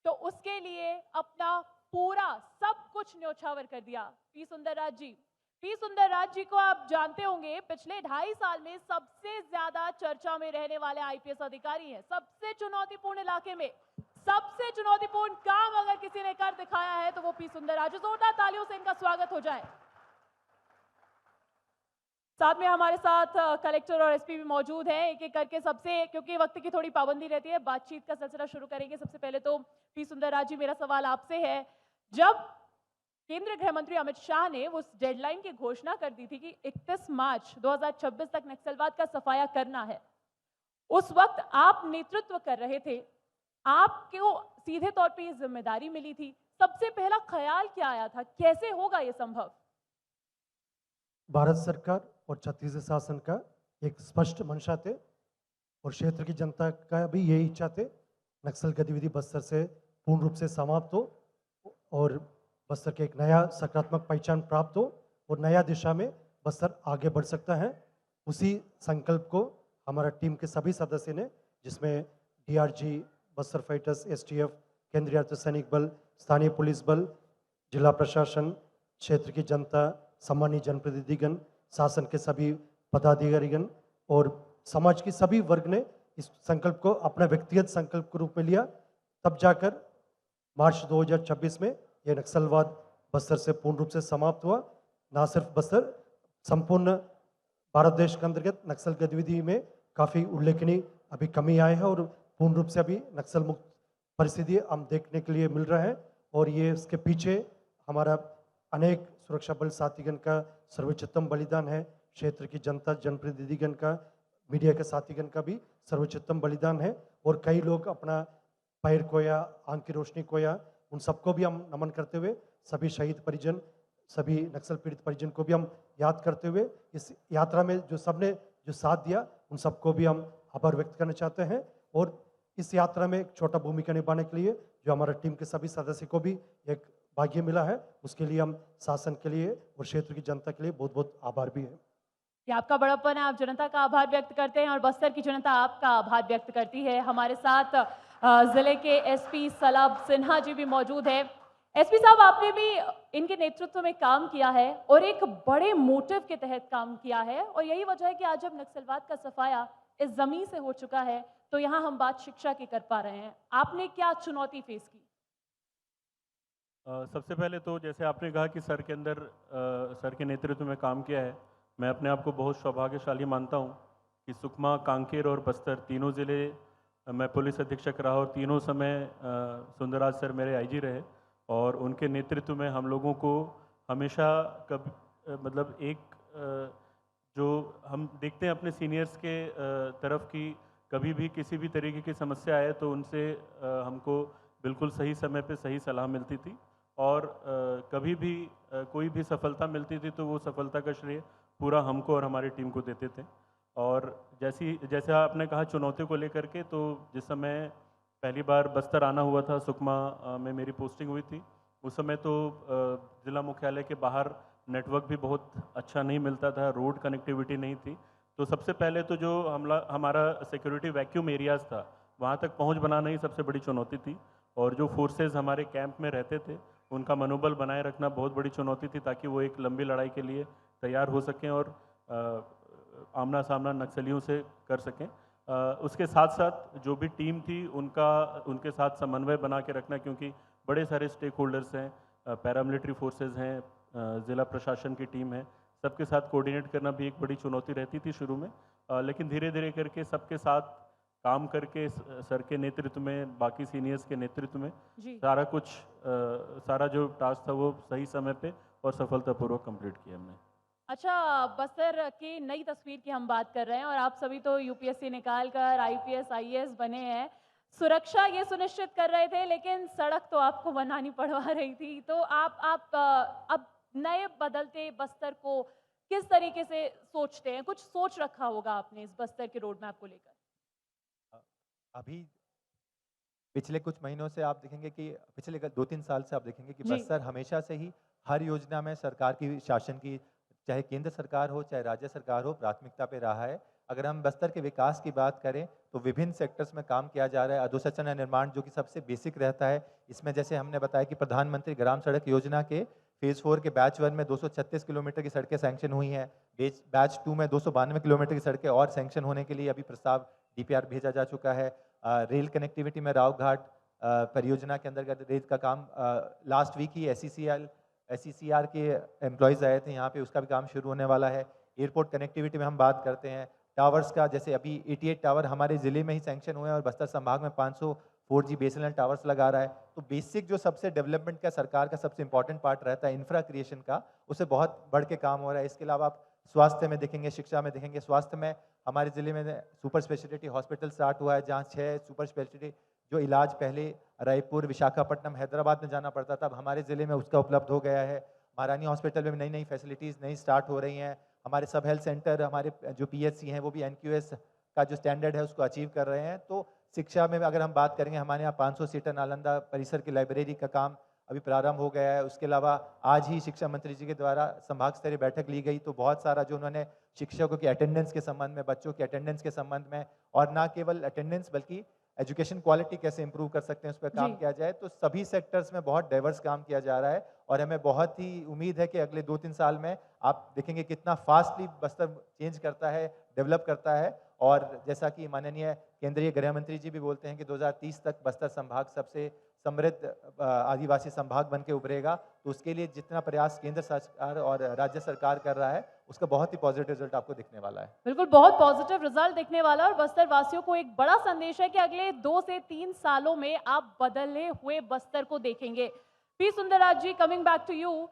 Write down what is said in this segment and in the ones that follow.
तो उसके लिए अपना पूरा सब कुछ न्योछावर कर दिया। पी सुंदरराज जी को आप जानते होंगे, पिछले 2.5 साल में सबसे ज्यादा चर्चा में रहने वाले आईपीएस अधिकारी हैं। सबसे चुनौतीपूर्ण इलाके में सबसे चुनौतीपूर्ण काम अगर किसी ने कर दिखाया है तो वो पी सुंदरराज। जोरदार तालियों से इनका स्वागत हो जाए। साथ में हमारे साथ कलेक्टर और एसपी भी मौजूद हैं। एक एक करके सबसे, क्योंकि वक्त की थोड़ी पाबंदी रहती है, बातचीत का सिलसिला शुरू करेंगे। सबसे पहले तो पी सुंदरराज जी, मेरा सवाल आपसे है, जब केंद्रीय गृह मंत्री अमित शाह ने उस डेडलाइन की घोषणा कर दी थी कि 31 मार्च 2026 तक नक्सलवाद का सफाया करना है, उस वक्त आप नेतृत्व कर रहे थे, आपको सीधे तौर पे ये जिम्मेदारी मिली थी, सबसे पहला ख्याल क्या आया था, कैसे होगा ये संभव? भारत सरकार और छत्तीसगढ़ शासन का एक स्पष्ट मंशा थे और क्षेत्र की जनता का भी यही इच्छा थे, नक्सल गतिविधि बस्तर से पूर्ण रूप से समाप्त हो और बस्तर के एक नया सकारात्मक पहचान प्राप्त हो और नया दिशा में बस्तर आगे बढ़ सकता है। उसी संकल्प को हमारा टीम के सभी सदस्य ने, जिसमें डीआरजी, बस्तर फाइटर्स, एसटीएफ, केंद्रीय अर्धसैनिक बल, स्थानीय पुलिस बल, जिला प्रशासन, क्षेत्र की जनता, सम्मानित जनप्रतिनिधिगण, शासन के सभी पदाधिकारीगण और समाज के सभी वर्ग ने इस संकल्प को अपना व्यक्तिगत संकल्प के रूप में लिया। तब जाकर मार्च 2026 में यह नक्सलवाद बस्तर से पूर्ण रूप से समाप्त हुआ। ना सिर्फ बस्तर, संपूर्ण भारत देश के अंतर्गत नक्सल गतिविधि में काफ़ी उल्लेखनीय अभी कमी आई है और पूर्ण रूप से अभी नक्सल मुक्त परिस्थिति हम देखने के लिए मिल रहा है। और ये इसके पीछे हमारा अनेक सुरक्षा बल साथीगण का सर्वोच्चतम बलिदान है, क्षेत्र की जनता, जनप्रतिनिधिगण का, मीडिया के साथीगण का भी सर्वोच्चतम बलिदान है और कई लोग अपना पैर खोया, आंख की रोशनी खोया, उन सबको भी हम नमन करते हुए सभी शहीद परिजन, सभी नक्सल पीड़ित परिजन को भी हम याद करते हुए इस यात्रा में जो सबने जो साथ दिया उन सबको भी हम आभार व्यक्त करना चाहते हैं। और इस यात्रा में एक छोटा भूमिका निभाने के लिए जो हमारा टीम के सभी सदस्य को भी एक भाग्य मिला है, उसके लिए हम शासन के लिए और क्षेत्र की जनता के लिए बहुत बहुत आभार भी है। ये आपका बड़प्पन है, आप जनता का आभार व्यक्त करते हैं और बस्तर की जनता आपका आभार व्यक्त करती है। हमारे साथ जिले के एसपी सलाब सिन्हा जी भी मौजूद हैं। एसपी साहब, आपने भी इनके नेतृत्व में काम किया है और एक बड़े मोटिव के तहत काम किया है और यही वजह है कि आज जब नक्सलवाद का सफाया इस जमीन से हो चुका है तो यहाँ हम बात शिक्षा की कर पा रहे हैं। आपने क्या चुनौती फेस की? सबसे पहले तो जैसे आपने कहा कि सर के नेतृत्व में काम किया है, मैं अपने आप को बहुत सौभाग्यशाली मानता हूं कि सुकमा, कांकेर और बस्तर तीनों ज़िले मैं पुलिस अधीक्षक रहा और तीनों समय सुंदरराज सर मेरे आईजी रहे और उनके नेतृत्व में हम लोगों को हमेशा मतलब जो हम देखते हैं अपने सीनियर्स के तरफ की कभी भी किसी भी तरीके की समस्या आए तो उनसे हमको बिल्कुल सही समय पे सही सलाह मिलती थी और कभी भी कोई भी सफलता मिलती थी तो वो सफलता का श्रेय पूरा हमको और हमारी टीम को देते थे। और जैसे आपने कहा चुनौतियों को लेकर के, तो जिस समय पहली बार बस्तर आना हुआ था, सुकमा में मेरी पोस्टिंग हुई थी, उस समय तो ज़िला मुख्यालय के बाहर नेटवर्क भी बहुत अच्छा नहीं मिलता था, रोड कनेक्टिविटी नहीं थी। तो सबसे पहले तो जो हमारा सिक्योरिटी वैक्यूम एरियाज़ था वहाँ तक पहुँच बनाना ही सबसे बड़ी चुनौती थी और जो फोर्सेस हमारे कैंप में रहते थे उनका मनोबल बनाए रखना बहुत बड़ी चुनौती थी ताकि वो एक लंबी लड़ाई के लिए तैयार हो सकें और आमना सामना नक्सलियों से कर सकें। उसके साथ साथ जो भी टीम थी उनके साथ समन्वय बना के रखना, क्योंकि बड़े सारे स्टेक होल्डर्स हैं, पैरामिलिट्री फोर्सेस हैं, ज़िला प्रशासन की टीम है, सबके साथ कोऑर्डिनेट करना भी एक बड़ी चुनौती रहती थी शुरू में, लेकिन धीरे धीरे करके सबके साथ काम करके सर के नेतृत्व में, बाकी सीनियर्स के नेतृत्व में सारा जो टास्क था वो सही समय पे और सफलतापूर्वक कंप्लीट किया हमने। अच्छा, बस्तर की नई तस्वीर की हम बात कर रहे हैं और आप सभी तो यूपीएससी निकाल कर आईपीएस आईएएस बने हैं। सुरक्षा ये सुनिश्चित कर रहे थे लेकिन सड़क तो आपको बनानी पड़वा रही थी। तो आप अब नए बदलते बस्तर को किस तरीके से सोचते हैं? कुछ सोच रखा होगा आपने इस बस्तर के रोड मैप को लेकर। अभी पिछले कुछ महीनों से आप देखेंगे कि पिछले 2-3 साल से आप देखेंगे कि जी। बस्तर हमेशा से ही हर योजना में सरकार की, शासन की, चाहे केंद्र सरकार हो चाहे राज्य सरकार हो, प्राथमिकता पे रहा है अगर हम बस्तर के विकास की बात करें तो विभिन्न सेक्टर्स में काम किया जा रहा है। अधोसंरचना निर्माण जो कि सबसे बेसिक रहता है, इसमें जैसे हमने बताया कि प्रधानमंत्री ग्राम सड़क योजना के फेज़ 4 के बैच 1 में 236 किलोमीटर की सड़कें सैंक्शन हुई हैं। बैच 2 में 292 किलोमीटर की सड़कें और सैंक्शन होने के लिए अभी प्रस्ताव डीपीआर भेजा जा चुका है। रेल कनेक्टिविटी में राव घाट परियोजना के अंतर्गत रेल का काम लास्ट वीक ही एसईसीआर के एम्प्लॉयज़ आए थे यहाँ पे, उसका भी काम शुरू होने वाला है। एयरपोर्ट कनेक्टिविटी में हम बात करते हैं, टावर्स का जैसे अभी 88 टावर हमारे ज़िले में ही सैंक्शन हुए हैं और बस्तर संभाग में 500 4G BSNL टावर्स लगा रहा है। तो बेसिक जो सबसे डेवलपमेंट का सरकार का सबसे इंपॉर्टेंट पार्ट रहता है इंफ्रा क्रिएशन का, उससे बहुत बढ़ के काम हो रहा है। इसके अलावा आप स्वास्थ्य में देखेंगे, शिक्षा में देखेंगे। स्वास्थ्य में हमारे ज़िले में सुपर स्पेशलिटी हॉस्पिटल स्टार्ट हुआ है, जहाँ 6 सुपर स्पेशलिटी जो इलाज पहले रायपुर, विशाखापट्टनम, हैदराबाद में जाना पड़ता था, अब हमारे ज़िले में उसका उपलब्ध हो गया है। महारानी हॉस्पिटल में नई नई फैसिलिटीज़ नई स्टार्ट हो रही हैं। हमारे सब हेल्थ सेंटर, हमारे जो PHC हैं वो भी NQS का जो स्टैंडर्ड है उसको अचीव कर रहे हैं। तो शिक्षा में अगर हम बात करेंगे, हमारे यहाँ 500 सीटर नालंदा परिसर की लाइब्रेरी का काम अभी प्रारंभ हो गया है। उसके अलावा आज ही शिक्षा मंत्री जी के द्वारा संभाग स्तरीय बैठक ली गई, तो बहुत सारा जो उन्होंने शिक्षकों की अटेंडेंस के संबंध में, बच्चों की अटेंडेंस के संबंध में, और ना केवल अटेंडेंस बल्कि एजुकेशन क्वालिटी कैसे इंप्रूव कर सकते हैं उस पर काम जी। किया जाए। तो सभी सेक्टर्स में बहुत डाइवर्स काम किया जा रहा है और हमें बहुत ही उम्मीद है कि अगले 2-3 साल में आप देखेंगे कितना फास्टली बस्तर चेंज करता है, डेवलप करता है। और जैसा कि माननीय केंद्रीय गृह मंत्री जी भी बोलते हैं कि 2030 तक बस्तर संभाग सबसे समृद्ध आदिवासी संभाग बन के उभरेगा, तो उसके लिए जितना प्रयास केंद्र सरकार और राज्य सरकार कर रहा है उसका बहुत ही पॉजिटिव रिजल्ट आपको दिखने वाला है। बिल्कुल, बहुत पॉजिटिव रिजल्ट दिखने वाला है और बस्तर वासियों को एक बड़ा संदेश है कि अगले 2 से 3 सालों में आप बदले हुए बस्तर को देखेंगे। P Sundarraj ji, coming back to you,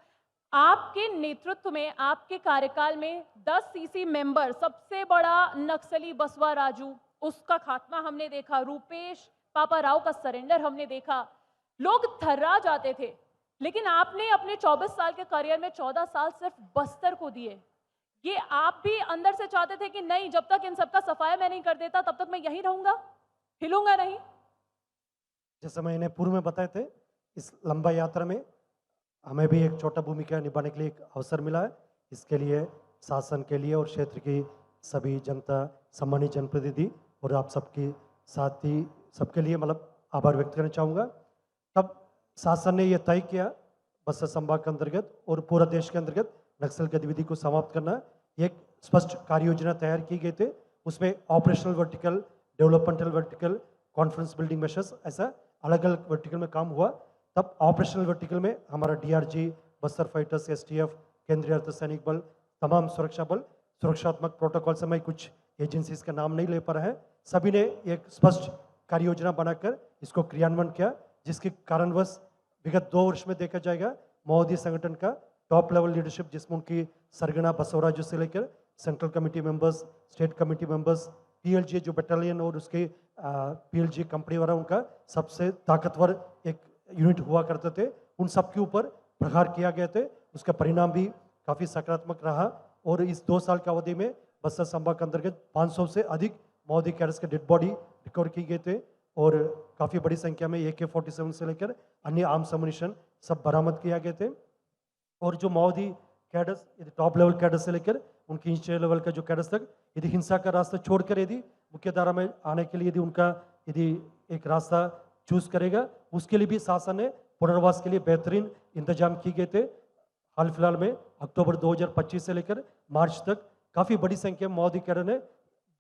आपके नेतृत्व में, आपके कार्यकाल में 10 सीसी मेंबर, सबसे बड़ा नक्सली बसवा राजू, उसका खात्मा हमने देखा, रूपेश पापा राव का सरेंडर हमने देखा। लोग थर्रा जाते थे, लेकिन आपने अपने 24 साल के करियर में 14 साल सिर्फ बस्तर को दिए। ये आप भी अंदर से चाहते थे कि नहीं, जब तक इन सबका सफाया मैं नहीं कर देता तब तक मैं यहीं रहूंगा, हिलूंगा नहीं? जैसे मैंने पूर्व में बताए थे, इस लंबा यात्रा में हमें भी एक छोटा भूमिका निभाने के लिए एक अवसर मिला है। इसके लिए शासन के लिए और क्षेत्र की सभी जनता, सम्मानित जनप्रतिनिधि और आप सबके साथी सबके लिए मतलब आभार व्यक्त करना चाहूँगा। तब शासन ने यह तय किया बस्तर संभाग के अंतर्गत और पूरा देश के अंतर्गत नक्सल गतिविधि को समाप्त करना, एक स्पष्ट कार्य योजना तैयार की गई थे। उसमें operational vertical, developmental vertical, conference building measures, ऐसा अलग अलग वर्टिकल में काम हुआ। तब ऑपरेशनल वर्टिकल में हमारा DRG, बस्तर फाइटर्स, STF, केंद्रीय अर्धसैनिक बल, तमाम सुरक्षा बल, सुरक्षात्मक प्रोटोकॉल से मैं कुछ एजेंसीज का नाम नहीं ले पा रहा है, सभी ने एक स्पष्ट कार्य योजना बनाकर इसको क्रियान्वयन किया, जिसके कारणवश विगत 2 वर्ष में देखा जाएगा माओवादी संगठन का टॉप लेवल लीडरशिप, जिसमें उनकी सरगना बसवराजू से लेकर central committee members, state committee members, PLG जो बटालियन और उसके PLG कंपनी वाला उनका सबसे ताकतवर एक यूनिट हुआ करते थे, उन सब के ऊपर प्रहार किया गया थे। उसका परिणाम भी काफ़ी सकारात्मक रहा और इस 2 साल की अवधि में बस्तर संभाग के अंतर्गत 500 से अधिक माओवादी कैडर्स के डेड बॉडी रिकवर की गए थे और काफ़ी बड़ी संख्या में AK-47 से लेकर अन्य आर्म्स अम्युनिशन सब बरामद किया गए थे। और जो माओवादी कैडर्स, यदि टॉप लेवल कैडर से लेकर उनकी इंस्टीट्यूट लेवल का जो कैडर्स तक, यदि हिंसा का रास्ता छोड़कर यदि मुख्य धारा में आने के लिए यदि उनका यदि एक रास्ता चूज करेगा, उसके लिए भी शासन ने पुनर्वास के लिए बेहतरीन इंतजाम किए गए थे। हाल फिलहाल में अक्टूबर 2025 से लेकर मार्च तक काफ़ी बड़ी संख्या में माओवादी कैडर ने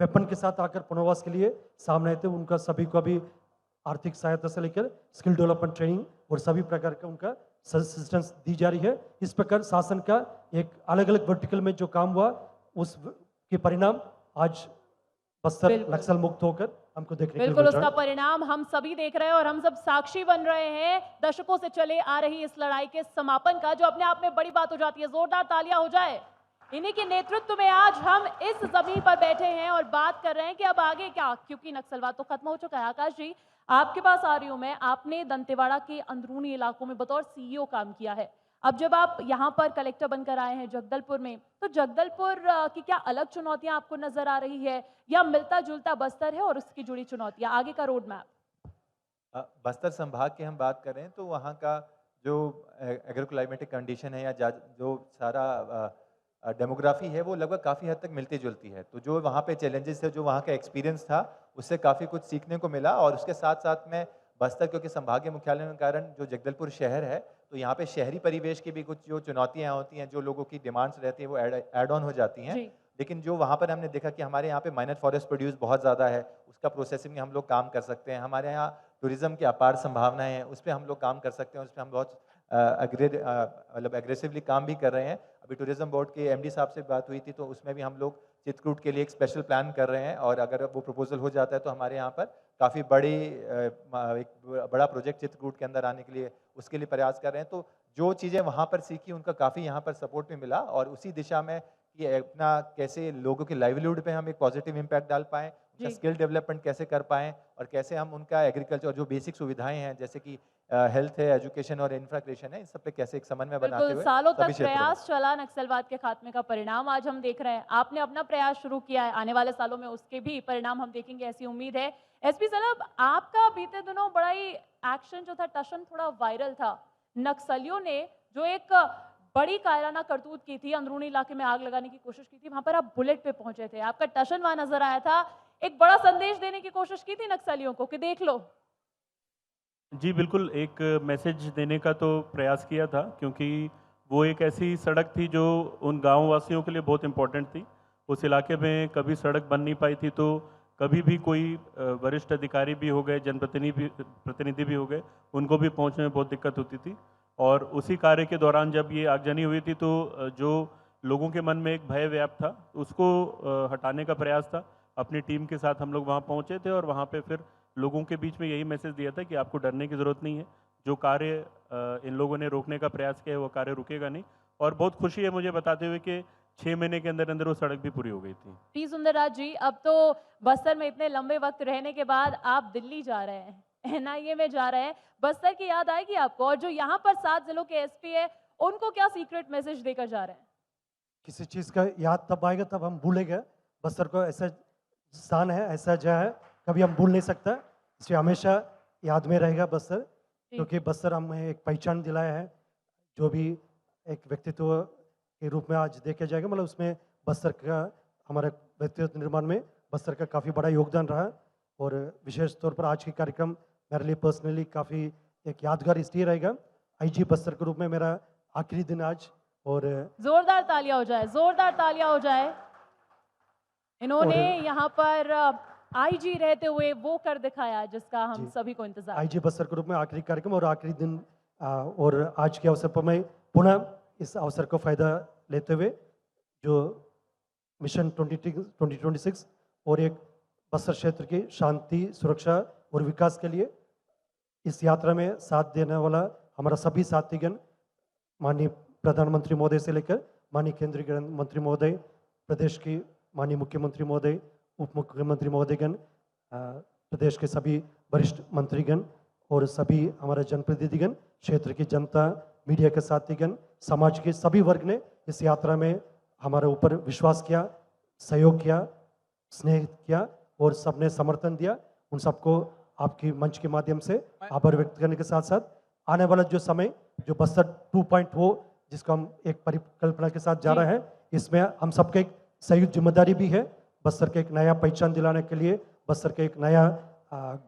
वेपन के साथ आकर पुनर्वास के लिए सामने आए थे। उनका सभी को अभी आर्थिक सहायता से लेकर स्किल डेवलपमेंट ट्रेनिंग और सभी प्रकार का उनका असिस्टेंस दी जा रही है। इस प्रकार शासन का एक अलग अलग वर्टिकल में जो काम हुआ, उस के परिणाम आज बस्तर बिल्कुल। नक्सल मुक्त होकर हमको देखने के लिए बिल्कुल, मिल रहा उसका है। परिणाम हम सभी देख रहे हैं और हम सब साक्षी बन रहे हैं दशकों से चले आ रही इस लड़ाई के समापन का, जो अपने आप में बड़ी बात हो जाती है। जोरदार तालियां हो जाए। इन्हीं के नेतृत्व में आज हम इस जमीन पर बैठे हैं और बात कर रहे हैं कि अब आगे क्या, क्योंकि नक्सलवाद तो खत्म हो चुका है। आकाश जी, आपके पास आ रही हूं मैं। आपने दंतेवाड़ा के अंदरूनी इलाकों में बतौर CEO काम किया है। अब जब आप यहाँ पर कलेक्टर बनकर आए हैं जगदलपुर में, तो जगदलपुर की क्या अलग चुनौतियां आपको नजर आ रही है या मिलता जुलता बस्तर है और उसकी जुड़ी चुनौतियां, आगे का रोड मैप? बस्तर संभाग की हम बात करें तो वहाँ का जो एग्रो क्लाइमेटिक कंडीशन है या जो सारा डेमोग्राफी है वो लगभग काफ़ी हद तक मिलती जुलती है। तो जो वहाँ पे चैलेंजेस थे, जो वहाँ का एक्सपीरियंस था, उससे काफ़ी कुछ सीखने को मिला। और उसके साथ साथ में बस्तर, क्योंकि संभागीय मुख्यालय के कारण जो जगदलपुर शहर है, तो यहाँ पे शहरी परिवेश की भी कुछ जो चुनौतियाँ होती हैं, जो लोगों की डिमांड्स रहती हैं, वो ऐड ऑन हो जाती हैं। जी लेकिन जो वहाँ पर हमने देखा कि हमारे यहाँ पे माइनर फॉरेस्ट प्रोड्यूस बहुत ज़्यादा है, उसका प्रोसेसिंग हम लोग काम कर सकते हैं। हमारे यहाँ टूरिज्म की अपार संभावनाएं हैं, उस पे हम लोग काम कर सकते हैं, उस पे हम बहुत मतलब एग्रेसिवली काम भी कर रहे हैं। अभी टूरिज्म बोर्ड के एमडी साहब से बात हुई थी, तो उसमें भी हम लोग चित्रकूट के लिए एक स्पेशल प्लान कर रहे हैं, और अगर वो प्रपोजल हो जाता है तो हमारे यहाँ पर काफ़ी एक बड़ा प्रोजेक्ट चित्रकूट के अंदर आने के लिए, उसके लिए प्रयास कर रहे हैं। तो जो चीज़ें वहाँ पर सीखी, उनका काफ़ी यहाँ पर सपोर्ट भी मिला, और उसी दिशा में कि अपना कैसे लोगों के लाइवलीहुड पे हम एक पॉजिटिव इम्पैक्ट डाल पाएँ, उनका जी स्किल डेवलपमेंट कैसे कर पाएँ, और कैसे हम उनका एग्रीकल्चर जो बेसिक सुविधाएं हैं, जैसे कि हेल्थ है, एजुकेशन और इंफ्रास्ट्रक्चर है, इन सब पे कैसे एक समन्वय बनाते बिल्कुल हुए सालों सभी तक क्षेत्रों में। प्रयास चला नक्सलवाद के खात्मे का परिणाम आज हम देख रहे हैं। आपने अपना प्रयास शुरू किया है, आने वाले सालों में उसके भी परिणाम हम देखेंगे, ऐसी उम्मीद है। एसपी साहब, आपका बीते दिनों बड़ा ही एक्शन जो था, टशन थोड़ा वायरल था। नक्सलियों ने जो एक बड़ी कायराना करतूत की थी, अंदरूनी इलाके में आग लगाने की कोशिश की थी, वहां पर आप बुलेट पे पहुंचे थे, आपका टशन वहां नजर आया था। एक बड़ा संदेश देने की कोशिश की थी नक्सलियों को कि देख लो। जी बिल्कुल, एक मैसेज देने का तो प्रयास किया था, क्योंकि वो एक ऐसी सड़क थी जो उन गाँव वासियों के लिए बहुत इम्पोर्टेंट थी। उस इलाके में कभी सड़क बन नहीं पाई थी, तो कभी भी कोई वरिष्ठ अधिकारी भी हो गए, प्रतिनिधि भी हो गए, उनको भी पहुंचने में बहुत दिक्कत होती थी। और उसी कार्य के दौरान जब ये आगजनी हुई थी, तो जो लोगों के मन में एक भय व्याप्त था, उसको हटाने का प्रयास था। अपनी टीम के साथ हम लोग वहाँ पहुँचे थे, और वहाँ पे फिर लोगों के बीच में यही मैसेज दिया था कि आपको डरने की ज़रूरत नहीं है। जो कार्य इन लोगों ने रोकने का प्रयास किया है, वो कार्य रुकेगा नहीं। और बहुत खुशी है मुझे बताते हुए कि 6 महीने के अंदर अंदर वो सड़क भी पूरी हो गई थी। पी सुंदरराज जी, अब तो बस्तर में इतने लंबे वक्त रहने के बाद आप दिल्ली जा रहे हैं, एनआईए में जा रहे हैं। बस्तर की याद आएगी आपको, और जो यहाँ पर 7 जिलों के एसपी है, उनको क्या सीक्रेट मैसेज देकर जा रहे हैं? किसी चीज़ का याद तब आएगा तब हम भूलेंगे। बस्तर को ऐसा स्थान है, ऐसा जगह है, कभी हम भूल नहीं सकता, इसलिए हमेशा याद में रहेगा बस्तर, क्योंकि बस्तर हमें एक पहचान दिलाया है। जो भी एक व्यक्तित्व के रूप में आज देखा जाएगा, मतलब उसमें बस्तर का, हमारे व्यक्तित्व निर्माण में बस्तर का काफ़ी बड़ा योगदान रहा। और विशेष तौर पर आज के कार्यक्रम मेरे लिए पर्सनली काफ़ी एक यादगार इसलिए रहेगा, आईजी बस्तर के रूप में मेरा आखिरी दिन आज। और जोरदार तालियां हो जाए, जोरदार तालियां हो जाए। इन्होंने यहाँ पर आईजी रहते हुए वो कर दिखाया जिसका हम सभी को इंतजार। आईजी बस्तर के रूप में आखिरी कार्यक्रम और आखिरी दिन, और आज के अवसर पर मैं पुनः इस अवसर को फायदा लेते हुए जो मिशन 2026 और एक बस्तर क्षेत्र की शांति, सुरक्षा और विकास के लिए इस यात्रा में साथ देने वाला हमारा सभी साथीगण, माननीय प्रधानमंत्री महोदय से लेकर माननीय केंद्रीय गृह मंत्री महोदय, प्रदेश की माननीय मुख्यमंत्री महोदय, उप मुख्यमंत्री महोदयगण, प्रदेश के सभी वरिष्ठ मंत्रीगण और सभी हमारे जनप्रतिनिधिगण, क्षेत्र की जनता, मीडिया के साथीगण, समाज के सभी वर्ग ने इस यात्रा में हमारे ऊपर विश्वास किया, सहयोग किया, स्नेह किया और सबने समर्थन दिया। उन सबको आपकी मंच के माध्यम से आभार व्यक्त करने के साथ साथ आने वाला जो समय, जो बस्तर 2.0 जिसको हम एक परिकल्पना के साथ जा रहे हैं, इसमें हम सबके एक संयुक्त जिम्मेदारी भी है। बस्तर के एक नया पहचान दिलाने के लिए, बस्तर के एक नया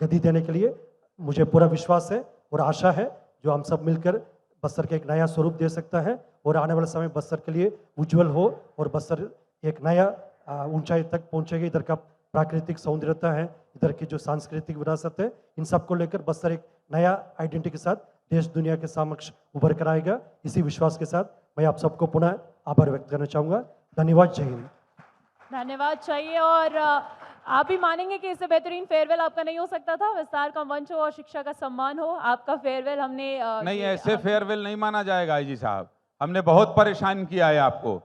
गति देने के लिए मुझे पूरा विश्वास है और आशा है जो हम सब मिलकर बस्तर के एक नया स्वरूप दे सकता है और आने वाला समय बस्तर के लिए उज्जवल हो और बस्तर एक नया ऊंचाई तक पहुंचेगी। इधर का प्राकृतिक सौंदर्यता है, इधर की जो सांस्कृतिक विरासत है, इन सबको लेकर बस्तर एक नया आइडेंटिटी के साथ देश दुनिया के समक्ष उभर कर आएगा। इसी विश्वास के साथ मैं आप सबको पुनः आभार व्यक्त करना चाहूँगा। धन्यवाद, जय हिंद। धन्यवाद चाहिए। और आप भी मानेंगे कि इससे बेहतरीन फेयरवेल आपका नहीं हो सकता था। विस्तार का मंच हो और शिक्षा का सम्मान हो, आपका फेयरवेल हमने नहीं, ऐसे फेयरवेल नहीं माना जाएगा आईजी साहब। हमने बहुत परेशान किया है आपको,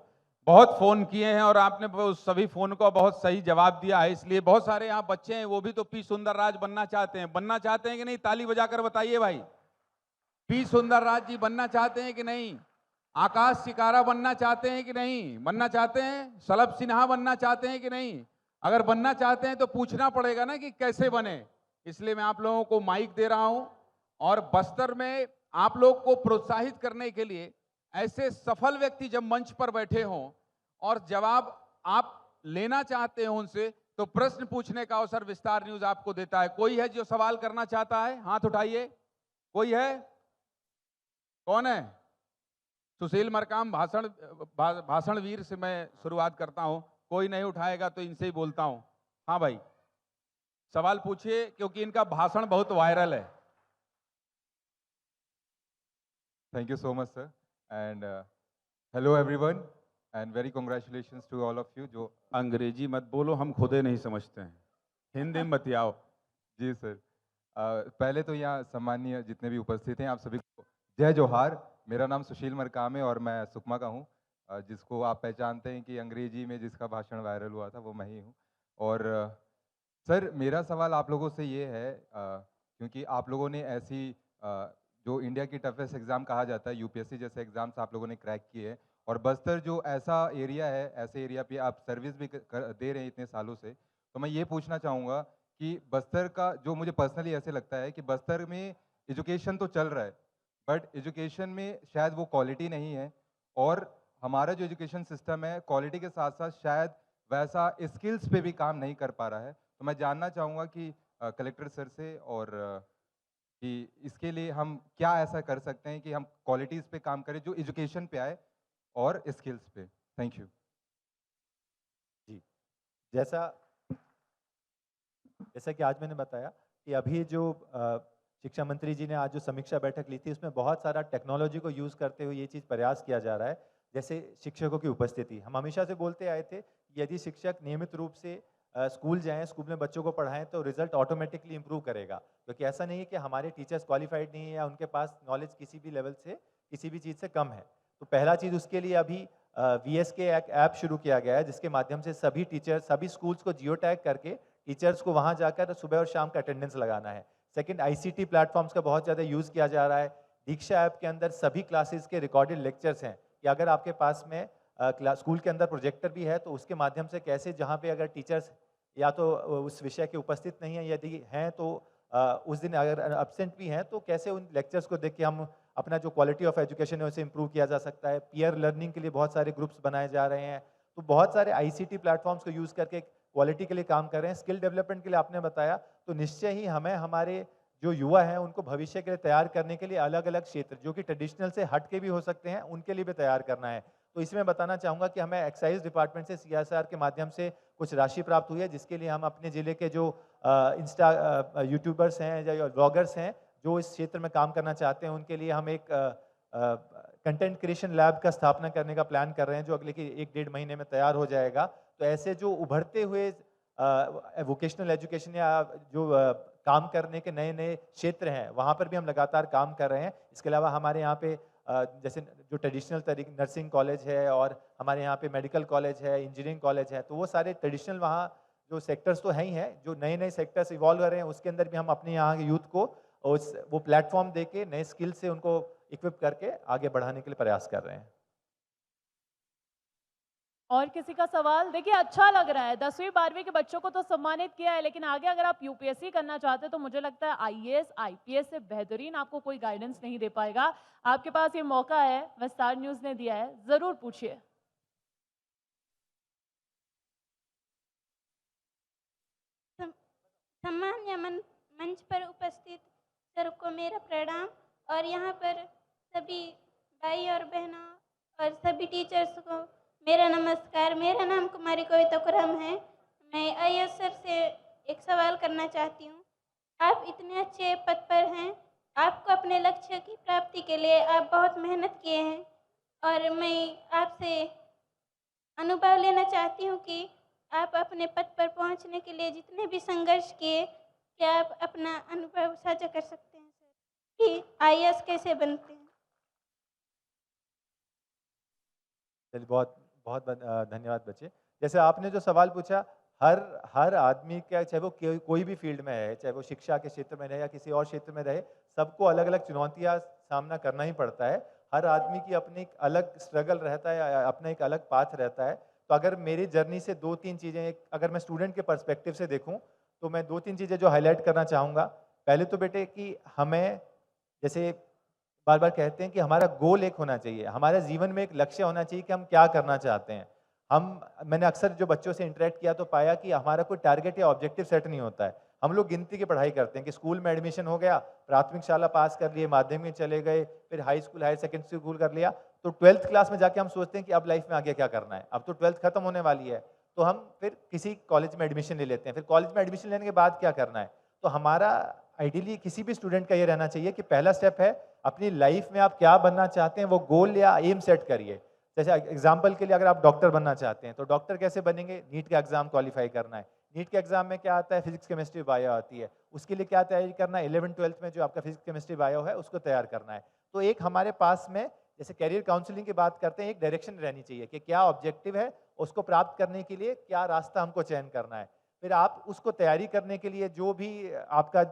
बहुत फोन किए हैं और आपने उस सभी फोन को बहुत सही जवाब दिया है। इसलिए बहुत सारे यहाँ बच्चे हैं, वो भी तो पी सुंदरराज बनना चाहते हैं। बनना चाहते हैं कि नहीं? ताली बजाकर बताइए भाई। पी सुंदरराज जी बनना चाहते हैं कि नहीं? आकाश सिकारा बनना चाहते हैं कि नहीं? बनना चाहते हैं? सलभ सिन्हा बनना चाहते हैं कि नहीं? अगर बनना चाहते हैं तो पूछना पड़ेगा ना कि कैसे बने। इसलिए मैं आप लोगों को माइक दे रहा हूं और बस्तर में आप लोग को प्रोत्साहित करने के लिए ऐसे सफल व्यक्ति जब मंच पर बैठे हों और जवाब आप लेना चाहते हो उनसे, तो प्रश्न पूछने का अवसर विस्तार न्यूज आपको देता है। कोई है जो सवाल करना चाहता है? हाथ उठाइए। कोई है? कौन है? सुशील मरकाम भाषण वीर से मैं शुरुआत करता हूं। कोई नहीं उठाएगा तो इनसे ही बोलता हूं। हाँ भाई, सवाल पूछिए, क्योंकि इनका भाषण बहुत वायरल है। Thank you so much, sir. And hello, everyone, and very congratulations to all of you. जो अंग्रेजी मत बोलो, हम खुदे नहीं समझते हैं। हिंदी में बतियाओ। जी सर, पहले तो यहाँ सम्मानीय जितने भी उपस्थित हैं, आप सभी को जय जोहार। मेरा नाम सुशील मरकाम है और मैं सुकमा का हूँ। जिसको आप पहचानते हैं कि अंग्रेजी में जिसका भाषण वायरल हुआ था वो मैं ही हूँ। और सर, मेरा सवाल आप लोगों से ये है, क्योंकि आप लोगों ने ऐसी जो इंडिया की टफेस्ट एग्ज़ाम कहा जाता है, यूपीएससी जैसे एग्ज़ाम्स आप लोगों ने क्रैक किए हैं, और बस्तर जो ऐसा एरिया है, ऐसे एरिया पे आप सर्विस भी दे रहे हैं इतने सालों से, तो मैं ये पूछना चाहूँगा कि बस्तर का जो मुझे पर्सनली ऐसे लगता है कि बस्तर में एजुकेशन तो चल रहा है, बट एजुकेशन में शायद वो क्वालिटी नहीं है, और हमारा जो एजुकेशन सिस्टम है क्वालिटी के साथ साथ शायद वैसा स्किल्स पे भी काम नहीं कर पा रहा है। तो मैं जानना चाहूँगा कि कलेक्टर सर से और कि इसके लिए हम क्या ऐसा कर सकते हैं कि हम क्वालिटीज़ पे काम करें जो एजुकेशन पे आए और स्किल्स पे। Thank you. जी, जैसा जैसा कि आज मैंने बताया कि अभी जो शिक्षा मंत्री जी ने आज जो समीक्षा बैठक ली थी, उसमें बहुत सारा टेक्नोलॉजी को यूज़ करते हुए ये चीज़ प्रयास किया जा रहा है। जैसे शिक्षकों की उपस्थिति, हम हमेशा से बोलते आए थे कि यदि शिक्षक नियमित रूप से स्कूल जाएं, स्कूल में बच्चों को पढ़ाएं, तो रिजल्ट ऑटोमेटिकली इंप्रूव करेगा। क्योंकि ऐसा नहीं है कि हमारे टीचर्स क्वालिफाइड नहीं है या उनके पास नॉलेज किसी भी लेवल से, किसी भी चीज़ से कम है। तो पहला चीज़ उसके लिए अभी VSK एक ऐप शुरू किया गया है, जिसके माध्यम से सभी टीचर्स, सभी स्कूल्स को जियो टैग करके टीचर्स को वहाँ जाकर सुबह और शाम का अटेंडेंस लगाना है। सेकंड, ICT प्लेटफॉर्म्स का बहुत ज़्यादा यूज़ किया जा रहा है। दीक्षा ऐप के अंदर सभी क्लासेस के रिकॉर्डेड लेक्चर्स हैं कि अगर आपके पास में स्कूल के अंदर प्रोजेक्टर भी है, तो उसके माध्यम से कैसे, जहाँ पे अगर टीचर्स या तो उस विषय के उपस्थित नहीं है, यदि हैं तो उस दिन अगर एब्सेंट भी हैं, तो कैसे उन लेक्चर्स को देख के हम अपना जो क्वालिटी ऑफ एजुकेशन है उसे इंप्रूव किया जा सकता है। पीयर लर्निंग के लिए बहुत सारे ग्रुप्स बनाए जा रहे हैं। तो बहुत सारे ICT प्लेटफॉर्म्स को यूज़ करके क्वालिटी के लिए काम कर रहे हैं। स्किल डेवलपमेंट के लिए आपने बताया, तो निश्चय ही हमें हमारे जो युवा हैं उनको भविष्य के लिए तैयार करने के लिए अलग अलग क्षेत्र जो कि ट्रेडिशनल से हट के भी हो सकते हैं, उनके लिए भी तैयार करना है। तो इसमें बताना चाहूँगा कि हमें एक्साइज डिपार्टमेंट से CSR के माध्यम से कुछ राशि प्राप्त हुई है, जिसके लिए हम अपने ज़िले के जो यूट्यूबर्स हैं या ब्लॉगर्स हैं जो इस क्षेत्र में काम करना चाहते हैं, उनके लिए हम एक कंटेंट क्रिएशन लैब का स्थापना करने का प्लान कर रहे हैं, जो अगले के 1-1.5 महीने में तैयार हो जाएगा। तो ऐसे जो उभरते हुए वोकेशनल एजुकेशन या जो काम करने के नए नए क्षेत्र हैं, वहाँ पर भी हम लगातार काम कर रहे हैं। इसके अलावा हमारे यहाँ पे जैसे जो ट्रेडिशनल तरीके नर्सिंग कॉलेज है, और हमारे यहाँ पे मेडिकल कॉलेज है, इंजीनियरिंग कॉलेज है, तो वो सारे ट्रेडिशनल वहाँ जो सेक्टर्स तो हैं ही हैं, जो नए नए सेक्टर्स इवॉल्व कर रहे हैं, उसके अंदर भी हम अपने यहाँ के यूथ को वो प्लेटफॉर्म दे के नए स्किल से उनको इक्विप करके आगे बढ़ाने के लिए प्रयास कर रहे हैं। और किसी का सवाल? देखिए, अच्छा लग रहा है, 10वीं 12वीं के बच्चों को तो सम्मानित किया है, लेकिन आगे अगर आप UPSC करना चाहते हैं तो मुझे लगता है IAS IPS से बेहतरीन आपको कोई गाइडेंस नहीं दे पाएगा। आपके पास ये मौका है, विस्तार न्यूज ने दिया है, जरूर पूछिए। सम्मान्य मंच पर उपस्थित सर को मेरा प्रणाम, और यहाँ पर सभी भाई और बहनों और सभी टीचर्स को मेरा नमस्कार। मेरा नाम कुमारी कविता कुरम है। मैं IAS सर से एक सवाल करना चाहती हूँ। आप इतने अच्छे पद पर हैं, आपको अपने लक्ष्य की प्राप्ति के लिए आप बहुत मेहनत किए हैं, और मैं आपसे अनुभव लेना चाहती हूँ कि आप अपने पद पर पहुँचने के लिए जितने भी संघर्ष किए, क्या आप अपना अनुभव साझा कर सकते हैं सर कि IAS कैसे बनते हैं? चलिए, बहुत बहुत धन्यवाद बच्चे। जैसे आपने जो सवाल पूछा, हर आदमी का, चाहे वो कोई भी फील्ड में है, चाहे वो शिक्षा के क्षेत्र में रहे या किसी और क्षेत्र में रहे, सबको अलग अलग चुनौतियां सामना करना ही पड़ता है। हर आदमी की अपनी एक अलग स्ट्रगल रहता है, अपना एक अलग पाथ रहता है। तो अगर मेरी जर्नी से 2-3 चीज़ें, अगर मैं स्टूडेंट के पर्सपेक्टिव से देखूँ, तो मैं 2-3 चीज़ें जो हाईलाइट करना चाहूँगा। पहले तो बेटे कि हमें, जैसे बार बार कहते हैं कि हमारा गोल एक होना चाहिए, हमारे जीवन में एक लक्ष्य होना चाहिए कि हम क्या करना चाहते हैं। मैंने अक्सर जो बच्चों से इंटरेक्ट किया तो पाया कि हमारा कोई टारगेट या ऑब्जेक्टिव सेट नहीं होता है। हम लोग गिनती की पढ़ाई करते हैं कि स्कूल में एडमिशन हो गया, प्राथमिक शाला पास कर लिए, माध्यमिक चले गए, फिर high school, higher secondary school कर लिया, तो 12th क्लास में जाके हम सोचते हैं कि अब लाइफ में आगे क्या करना है, अब तो 12th खत्म होने वाली है, तो हम फिर किसी कॉलेज में एडमिशन ले लेते हैं। फिर कॉलेज में एडमिशन लेने के बाद क्या करना है? तो हमारा आइडियली किसी भी स्टूडेंट का ये रहना चाहिए कि पहला स्टेप है अपनी लाइफ में आप क्या बनना चाहते हैं, वो गोल या एम सेट करिए। जैसे एग्जाम्पल के लिए अगर आप डॉक्टर बनना चाहते हैं तो डॉक्टर कैसे बनेंगे? नीट का एग्जाम क्वालिफाई करना है। नीट के एग्जाम में क्या आता है? फिजिक्स केमिस्ट्री बायो आती है। उसके लिए क्या तैयारी करना है? 11th 12th में जो आपका फिजिक्स केमिस्ट्री बायो है उसको तैयार करना है। तो एक हमारे पास में जैसे कैरियर काउंसलिंग की बात करते हैं, एक डायरेक्शन रहनी चाहिए कि क्या ऑब्जेक्टिव है, उसको प्राप्त करने के लिए क्या रास्ता हमको चयन करना है। फिर आप उसको तैयारी करने के लिए जो भी आपका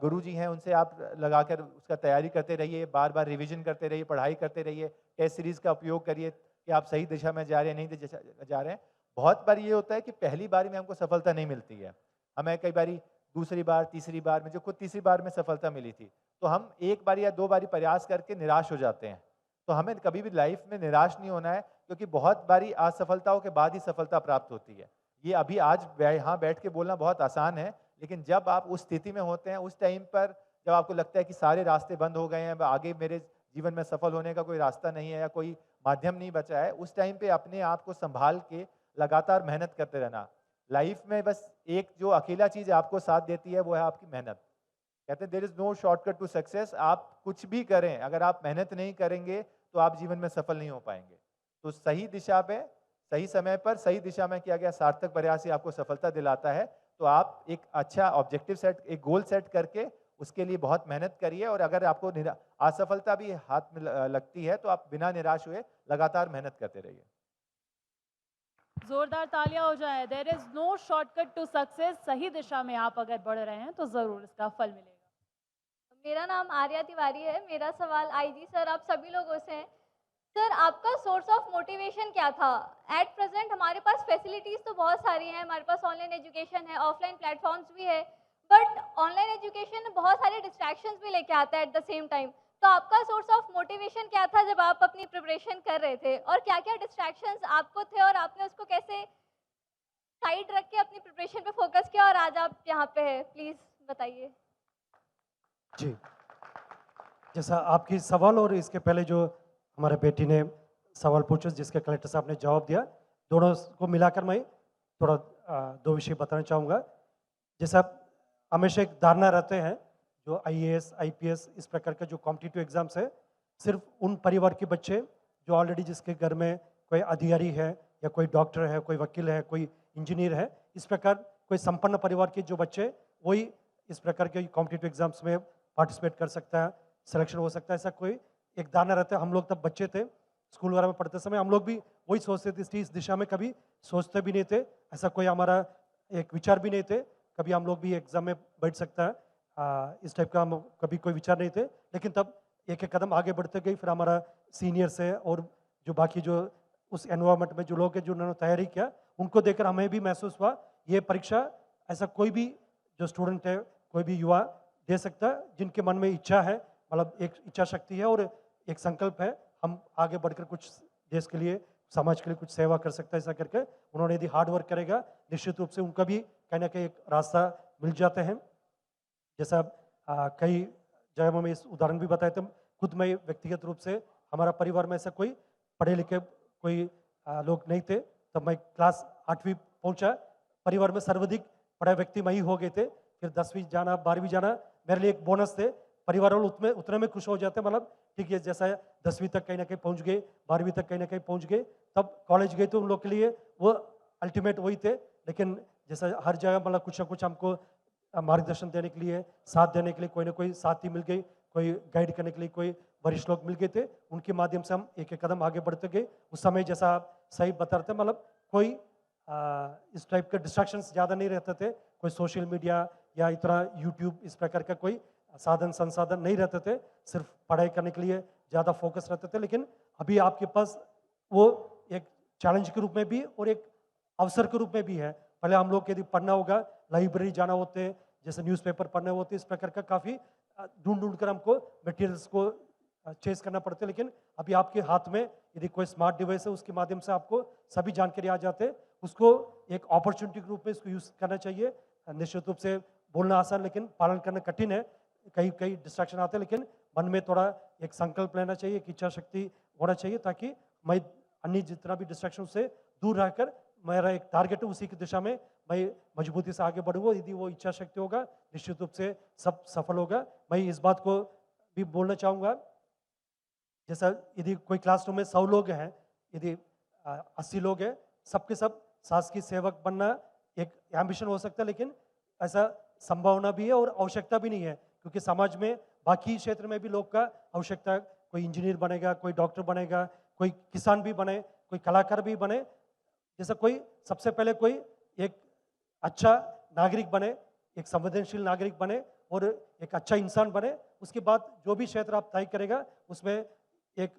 गुरुजी हैं उनसे आप लगाकर उसका तैयारी करते रहिए, बार बार रिवीजन करते रहिए, पढ़ाई करते रहिए, टेस्ट सीरीज का उपयोग करिए कि आप सही दिशा में जा रहे हैं, नहीं जा रहे हैं। बहुत बार ये होता है कि पहली बार में हमको सफलता नहीं मिलती है, हमें कई बारी दूसरी बार, तीसरी बार में, जो खुद तीसरी बार में सफलता मिली थी, तो हम एक बार या दो बारी प्रयास करके निराश हो जाते हैं। तो हमें कभी भी लाइफ में निराश नहीं होना है, क्योंकि बहुत बारी असफलताओं के बाद ही सफलता प्राप्त होती है। ये अभी आज यहाँ बैठ के बोलना बहुत आसान है, लेकिन जब आप उस स्थिति में होते हैं, उस टाइम पर जब आपको लगता है कि सारे रास्ते बंद हो गए हैं, आगे मेरे जीवन में सफल होने का कोई रास्ता नहीं है या कोई माध्यम नहीं बचा है, उस टाइम पे अपने आप को संभाल के लगातार मेहनत करते रहना। लाइफ में बस एक जो अकेला चीज आपको साथ देती है वो है आपकी मेहनत। कहते हैं there is no shortcut to success. आप कुछ भी करें, अगर आप मेहनत नहीं करेंगे तो आप जीवन में सफल नहीं हो पाएंगे। तो सही दिशा पे, सही समय पर, सही दिशा में किया गया सार्थक प्रयास ही आपको सफलता दिलाता है। तो आप एक अच्छा ऑब्जेक्टिव सेट, एक गोल सेट करके उसके लिए बहुत मेहनत करिए, और अगर आपको असफलता भी हाथ में लगती है तो आप बिना निराश हुए लगातार मेहनत करते रहिए। जोरदार तालियां हो जाए। There is no shortcut to success. सही दिशा में आप अगर बढ़ रहे हैं तो जरूर इसका फल मिलेगा। मेरा नाम आर्या तिवारी है। मेरा सवाल आईजी सर आप सभी लोगों से है। सर आपका सोर्स ऑफ मोटिवेशन क्या था? एट प्रेजेंट हमारे पास फैसिलिटीज़ तो बहुत सारी हैं, हमारे पास ऑनलाइन एजुकेशन है, ऑफलाइन प्लेटफॉर्म्स भी है, बट ऑनलाइन एजुकेशन बहुत सारे डिस्ट्रैक्शंस भी लेके आता है एट द सेम टाइम। तो आपका सोर्स ऑफ मोटिवेशन क्या था जब आप अपनी प्रिपरेशन कर रहे थे, और क्या क्या डिस्ट्रैक्शंस आपको थे और आपने उसको कैसे साइड रख के अपनी प्रिपरेशन पे फोकस किया और आज आप यहाँ पे हैं? प्लीज़ बताइए। जी, जैसा आपकी सवाल और इसके पहले जो हमारे बेटी ने सवाल पूछा जिसके कलेक्टर साहब ने जवाब दिया, दोनों को मिलाकर मैं थोड़ा दो विषय बताना चाहूँगा। जैसा हमेशा एक धारणा रहते हैं जो आईएएस, आईपीएस इस प्रकार का जो कॉम्पिटिटिव एग्जाम्स है, सिर्फ उन परिवार के बच्चे जो ऑलरेडी जिसके घर में कोई अधिकारी है या कोई डॉक्टर है, कोई वकील है, कोई इंजीनियर है, इस प्रकार कोई संपन्न परिवार के जो बच्चे वही इस प्रकार के कॉम्पिटिटिव एग्जाम्स में पार्टिसिपेट कर सकता है, सिलेक्शन हो सकता है, ऐसा कोई एक धारणा रहता है। हम लोग तब बच्चे थे, स्कूल वगैरह में पढ़ते समय हम लोग भी वही सोचते थे, इस दिशा में कभी सोचते भी नहीं थे, ऐसा कोई हमारा एक विचार भी नहीं थे कभी हम लोग भी एग्जाम में बैठ सकता है, इस टाइप का हम कभी कोई विचार नहीं थे। लेकिन तब एक एक कदम आगे बढ़ते गए, फिर हमारा सीनियर्स है और जो बाकी जो उस एनवायरनमेंट में जो लोग हैं जो उन्होंने तैयारी किया, उनको देखकर हमें भी महसूस हुआ ये परीक्षा ऐसा कोई भी जो स्टूडेंट है, कोई भी युवा दे सकता है जिनके मन में इच्छा है, मतलब एक इच्छा शक्ति है और एक संकल्प है, हम आगे बढ़कर कुछ देश के लिए, समाज के लिए कुछ सेवा कर सकता है। ऐसा करके उन्होंने यदि हार्ड वर्क करेगा निश्चित रूप से उनका भी कहीं ना कहीं एक रास्ता मिल जाते हैं। जैसा कई जगह में इस उदाहरण भी बताए थे, खुद मैं व्यक्तिगत रूप से हमारा परिवार में ऐसा कोई पढ़े लिखे कोई लोग नहीं थे, तब मैं क्लास 8वीं पहुंचा, परिवार में सर्वाधिक पढ़े व्यक्ति मैं ही हो गए थे। फिर 10वीं जाना, 12वीं जाना मेरे लिए एक बोनस थे, परिवार वाले उतने में खुश हो जाते, मतलब ठीक है जैसा 10वीं तक कहीं ना कहीं पहुंच गए, 12वीं तक कहीं ना कहीं पहुंच गए, तब कॉलेज गए तो उन लोग के लिए वो अल्टीमेट वही थे। लेकिन जैसा हर जगह मतलब कुछ ना कुछ हमको मार्गदर्शन देने के लिए, साथ देने के लिए कोई ना कोई साथी मिल गई, कोई गाइड करने के लिए कोई वरिष्ठ लोग मिल गए थे, उनके माध्यम से हम एक एक कदम आगे बढ़ते गए। उस समय जैसा आप सही बता रहे थे, मतलब कोई इस टाइप के डिस्ट्रैक्शंस ज़्यादा नहीं रहते थे, कोई सोशल मीडिया या इतना यूट्यूब इस प्रकार का कोई साधन संसाधन नहीं रहते थे, सिर्फ पढ़ाई करने के लिए ज़्यादा फोकस रहते थे। लेकिन अभी आपके पास वो एक चैलेंज के रूप में भी और एक अवसर के रूप में भी है। पहले हम लोग यदि पढ़ना होगा, लाइब्रेरी जाना होते, जैसे न्यूज़पेपर पढ़ने होते, इस प्रकार का काफ़ी ढूंढ कर हमको मटेरियल्स को चेस करना पड़ता है, लेकिन अभी आपके हाथ में यदि कोई स्मार्ट डिवाइस है उसके माध्यम से आपको सभी जानकारी आ जाते हैं। उसको एक अपॉर्चुनिटी के रूप में इसको यूज़ करना चाहिए। निश्चित रूप से बोलना आसान लेकिन पालन करना कठिन है। कई कई डिस्ट्रैक्शन आते हैं, लेकिन मन में थोड़ा एक संकल्प लेना चाहिए, एक इच्छा शक्ति होना चाहिए, ताकि मैं अन्य जितना भी डिस्ट्रैक्शन से दूर रहकर मेरा एक टारगेट है उसी की दिशा में मैं मजबूती से आगे बढ़ूँगा। यदि वो इच्छा शक्ति होगा निश्चित रूप से सब सफल होगा। मैं इस बात को भी बोलना चाहूँगा, जैसा यदि कोई क्लासरूम में 100 लोग हैं, यदि 80 लोग हैं, सबके सब शासकीय सेवक बनना एक एम्बिशन हो सकता है, लेकिन ऐसा संभावना भी है और आवश्यकता भी नहीं है, क्योंकि समाज में बाकी क्षेत्र में भी लोग का आवश्यकता, कोई इंजीनियर बनेगा, कोई डॉक्टर बनेगा, कोई किसान भी बने, कोई कलाकार भी बने। जैसा कोई सबसे पहले कोई एक अच्छा नागरिक बने, एक संवेदनशील नागरिक बने और एक अच्छा इंसान बने, उसके बाद जो भी क्षेत्र आप तय करेगा उसमें एक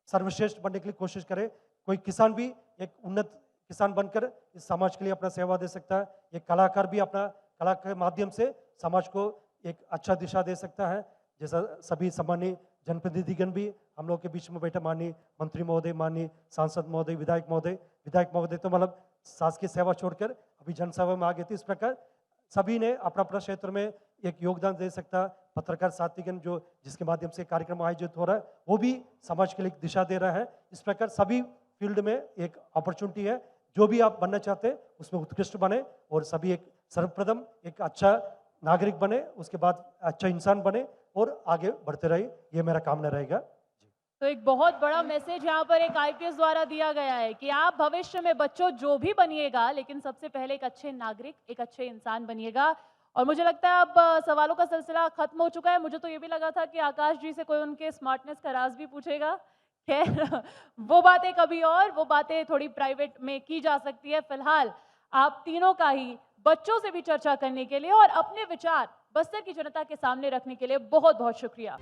सर्वश्रेष्ठ बनने के लिए कोशिश करे। कोई किसान भी एक उन्नत किसान बनकर इस समाज के लिए अपना सेवा दे सकता है। एक कलाकार भी अपना कला के माध्यम से समाज को एक अच्छा दिशा दे सकता है। जैसा सभी सम्मानीय जनप्रतिनिधिगण भी हम लोग के बीच में बैठे, माननीय मंत्री महोदय, माननीय सांसद महोदय, विधायक महोदय तो मतलब शासकीय सेवा छोड़कर अभी जनसेवा में आ गए थे। इस प्रकार सभी ने अपना अपना क्षेत्र में एक योगदान दे सकता। पत्रकार साथीगण जो जिसके माध्यम से कार्यक्रम आयोजित हो रहा है वो भी समाज के लिए एक दिशा दे रहा है। इस प्रकार सभी फील्ड में एक अपॉर्चुनिटी है। जो भी आप बनना चाहते हैं उसमें उत्कृष्ट बने और सभी एक सर्वप्रथम एक अच्छा नागरिक बने, उसके बाद अच्छा इंसान बने और आगे बढ़ते रहे, ये मेरा कामना रहेगा। तो एक बहुत बड़ा मैसेज यहाँ पर एक आईपीएस द्वारा दिया गया है कि आप भविष्य में बच्चों जो भी बनिएगा, लेकिन सबसे पहले एक अच्छे नागरिक, एक अच्छे इंसान बनिएगा। और मुझे लगता है अब सवालों का सिलसिला खत्म हो चुका है। मुझे तो ये भी लगा था कि आकाश जी से कोई उनके स्मार्टनेस का राज भी पूछेगा। खैर वो बातें कभी और, वो बातें थोड़ी प्राइवेट में की जा सकती है। फिलहाल आप तीनों का ही बच्चों से भी चर्चा करने के लिए और अपने विचार बस्तर की जनता के सामने रखने के लिए बहुत बहुत शुक्रिया।